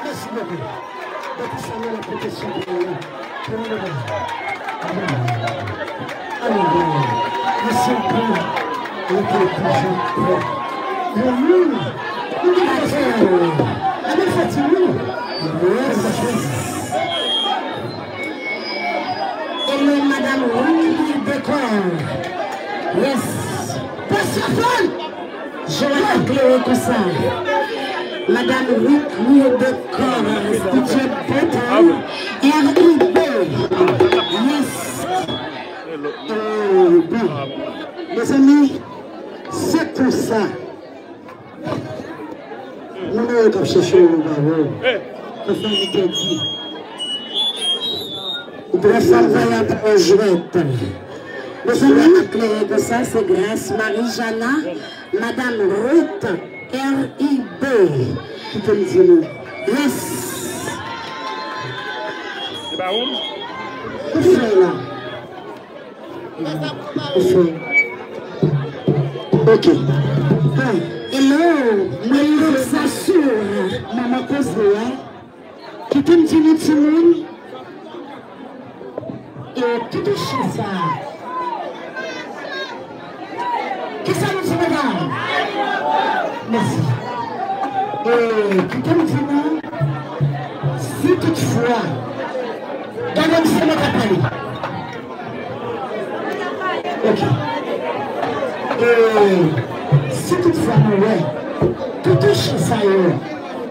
Merci beaucoup. Depuis ça, la protection pour le merci beaucoup. Le toujours prêt. Le monde, on est la même fatigué. Et le madame Louis décore. Yes. Passion. Je vais l'appeler comme ça. Madame Louis décore. DJ Pétain. RIB. Yes. Bon. Les amis, c'est tout ça. Nous avons cherché le barreau. Comme ça, il t'a dit. Vous pouvez faire un jouette. Les amis, éclairés de ça, c'est grâce Marie-Jana, Madame Ruth, RIB. Qui peut me dire? Yes. C'est pas où? Où c'est là? Où c'est? Ok. Hello, moi, ça sur maman posée, hein? Qui peut me dire le petit monde? Et tout est chez ça. Qu'est-ce que ça nous dit, madame? Merci. Et qui peut me dire, si toutefois, dans le lycée, on va parler. Ok. Et si toutefois, ouais, tout est chez ça,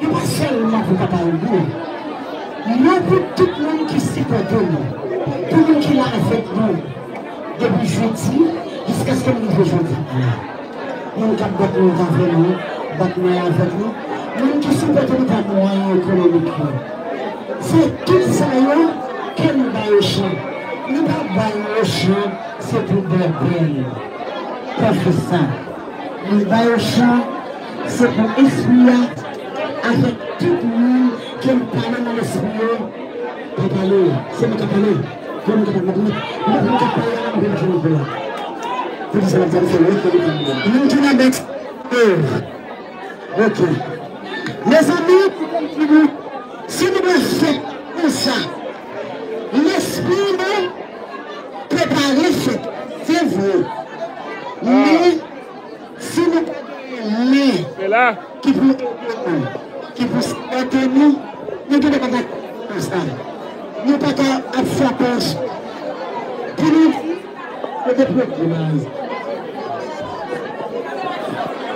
il pas seulement pour papa ou nous. Non, pour tout le monde qui supporte nous. Tout le monde qui est là avec nous. Depuis jeudi, jusqu'à ce que nous vivons aujourd'hui. Nous avons battu nous avec nous, battu nous avec nous. Nous qui supportent nous par moyens économiques. C'est tout ça que nous baillons au champ. Nous ne baillons au champ, c'est pour belle. Pas que ça. Nous baillons au champ, c'est pour esprit avec tout le monde qui nous parle dans l'esprit. C'est mon capelé. Nous ok. Les amis, si nous faisons comme ça, l'esprit préparé, c'est vrai. Mais si nous mais qui vous aider nous, nous devons pas comme ça. Nous ne pouvons pas faire peur.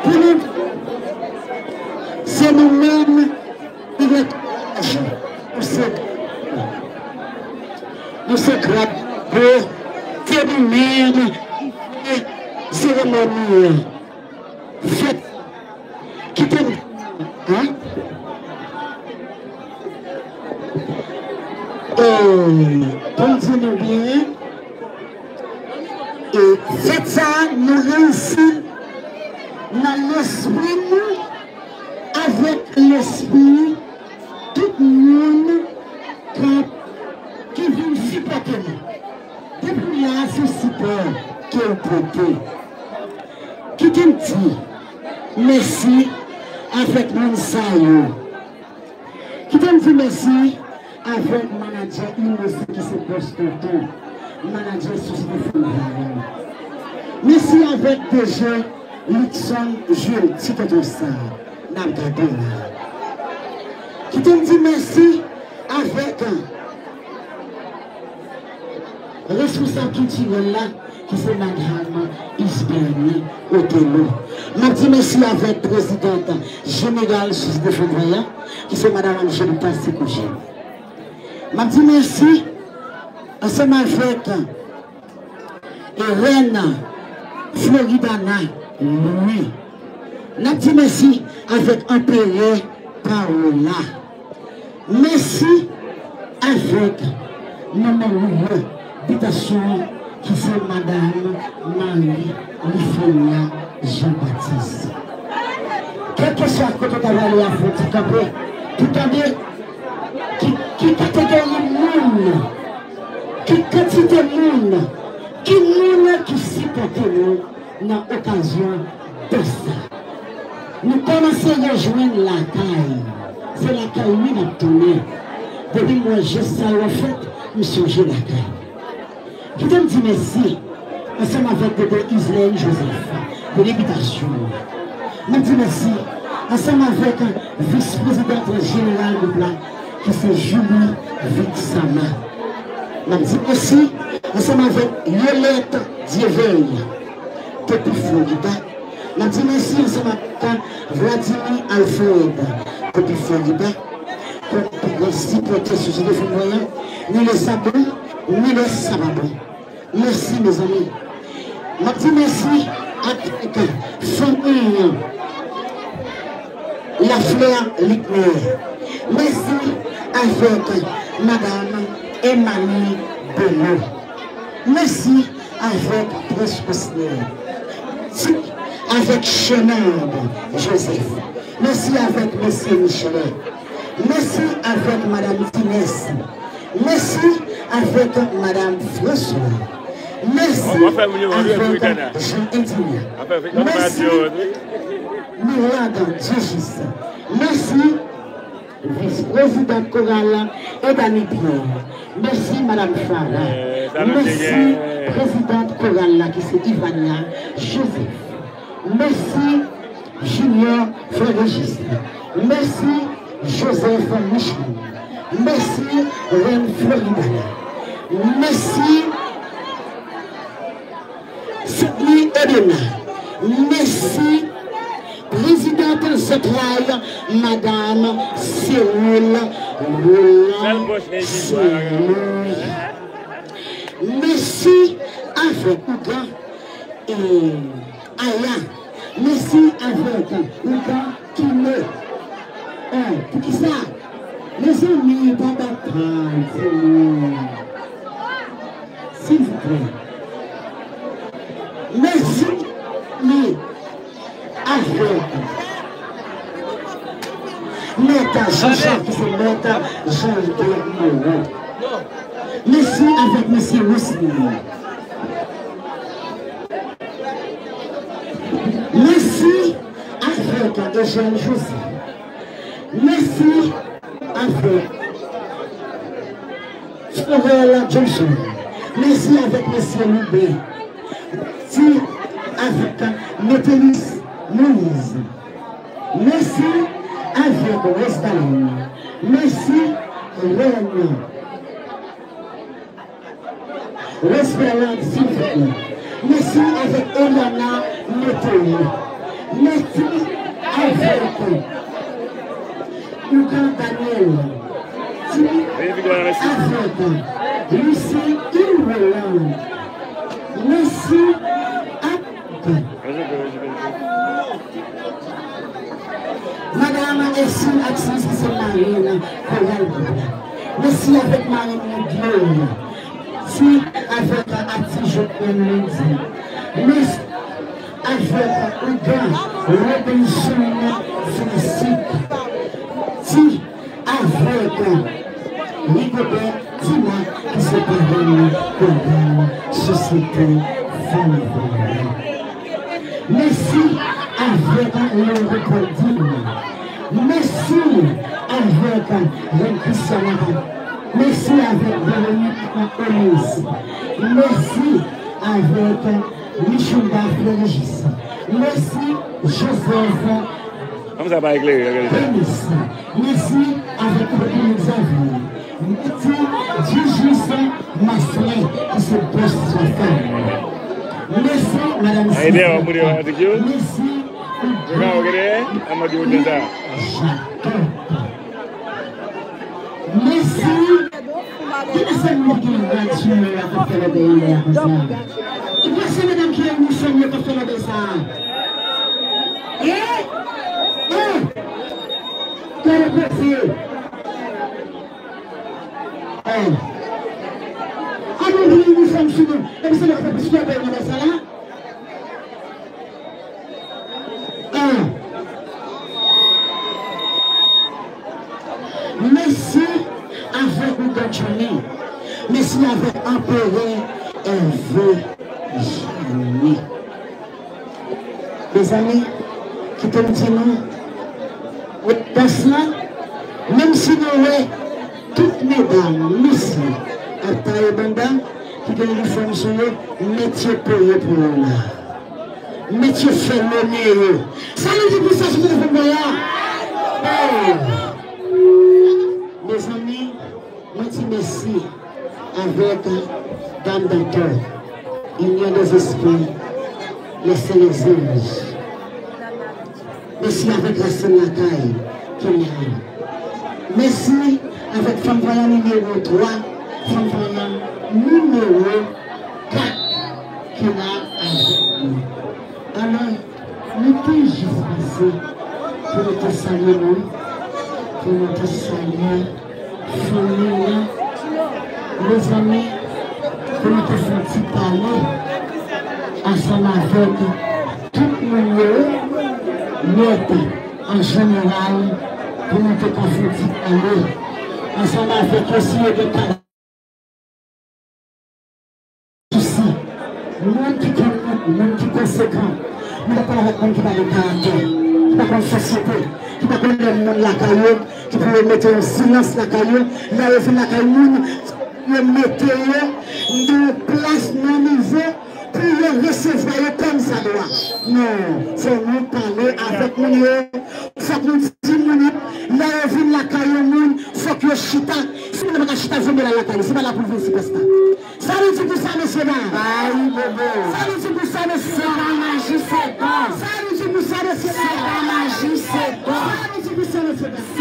Pour nous, c'est nous-mêmes qui nous grave, c'est nous-mêmes cérémonie. Faites qui te hein? Continuez bien. Et faites ça, nous réussissons dans l'esprit, avec l'esprit, tout le monde qui vient supporter nous. Depuis là, c'est support qui est porté. Qui te dit merci avec mon saillot. Qui te dit merci avec manager innocent qui se poste tout. Manager société familiale. Merci avec des gens, Luxon, Jules, si tu as ça, qui te dit merci avec responsable culturel là, qui c'est Madame Isberni Otelo. Je dis merci avec présidente générale société familiale, qui c'est Madame Angelica Sekouché. Je dis merci. Ensemble avec Reine Floridana Louis. Nous disons merci avec Empereur Paola. Merci avec numéro 1 d'invitation qui c'est Madame Marie-Lifenia Jean-Baptiste. Quel que soit côté de la vallée à Fouti-Campé, tout à l'heure, qui catégorie monde. Qui quantité de monde, qui supporte nous, dans l'occasion de ça. Nous commençons à rejoindre la caille. C'est la caille qui m'a tourné. Depuis moi, je sais en fait, nous songeons la caille. Je te dis merci, ensemble avec Bébé Israël Joseph, de l'invitation. Je dis merci, ensemble avec le vice-président général de Blanc, qui c'est Julie Vitsama. Je dis merci, ensemble avec Yolette Dieveil, depuis Florida. Je dis merci, ensemble avec Vladimir Alfred, depuis Florida. Pour supporter ce sujet de moyen, nous les sabons, nous les sabons. Merci mes amis. Je dis merci à famille La Fleur Lickner. Merci avec Madame Emmanuel Beno. Merci avec Prince Cosner. Avec Chenard Joseph. Merci avec Monsieur Michelet. Merci avec Madame Tinès. Merci avec Madame François. Merci avec Jean-Étienne. Merci Milad Djegis. Merci vice-président Coral et Dani Pierre. Merci Madame Farah. Merci présidente Coral qui c'est Ivania Joseph. Merci Junior Frérégis. Merci Joseph Michel. Merci Reine Florida. Merci Sidney Edena. Merci présidente Zetraille, Madame Cyril Roland. Merci avec Ouga et Aya. Merci avec Ouga qui me. Pour qui ça? Les amis, pas d'attendre. S'il vous plaît. Merci, mais avec Meta Jean-Jacques, c'est Meta Jean-Jacques. Merci avec Monsieur Rossini. Merci avec Eugène José. Merci avec Florella Johnson. Merci avec Monsieur Loubé. Merci avec Métélis Moïse. Merci avec Westaline. Merci Reine. Respérance Sylvie. Merci avec Eliana Métélis. Merci avec Ougan Daniel. Avec Lucie Irwelland. Merci à Madame Essine Axis, c'est Marine Coral. Merci avec Marine Guillaume. Merci avec Ati Joël. Merci avec Ougan Robinson Félicite. Si avec Nicobert Tina qui se parle pour société familiale. Merci avec le recording. Merci avec le Christian. Merci avec Véronique Olis. Merci avec Michounda Flérigis. Merci Joseph. Comme ça va éclairer. Merci avec le Xavier. Merci Gigi Masselin qui se pose sa femme. Merci Madame Merci. Merci. Qui est cette qui est la faire le il va se madame qui est une chambre pour faire le ça. Quel est le nous sommes sur nous. Et vous savez que je vais faire ça là. Merci avec Ougadjani. Merci avec Empereur Hervé Jani. Mes amis, qui te dit nous, dans cela, même si nous avons toutes mes dames, Miss, à taille banda, qui te dit femmes sur eux, métier payé pour nous là. Métier fait l'honneur. Ça nous dit pour ça, je vous le là. Mes amis, moi dis merci avec Dame d'Anton, Union des esprits, laissez les anges. Merci avec la Sainte Lataille qui est là. Merci avec Femme Voyant numéro 3, Femme Voyant numéro 4 qui est là avec nous. Alors, nous pouvons juste passer pour nous te saluer, pour nous te saluer, famille, les amis, pour nous te sentir parler ensemble avec tout le monde, en général, pour nous te sentir parler ensemble avec aussi les cas. Le monde qui est conséquent, nous ne parlons pas avec le monde qui va le caractère, qui va la société, qui va connaître le monde la caillou, qui peut mettre en silence la caillou, là où il la caillou, le mettre de place non niveau pour le recevoir comme ça doit. Non, c'est nous parler avec nous, il faut que nous disions, là où il la caillou, il faut que le chita, si nous ne pouvons pas chita, vous mettez la caillou, c'est pas la pour vous, c'est pas ça. Ça nous dit pour ça, monsieur là. Aïe, bébé. Ça nous dit pour ça, monsieur. C'est la magie, c'est bon. Ça nous dit pour ça, monsieur là. C'est la magie, c'est bon. Ça nous dit pour ça, monsieur là.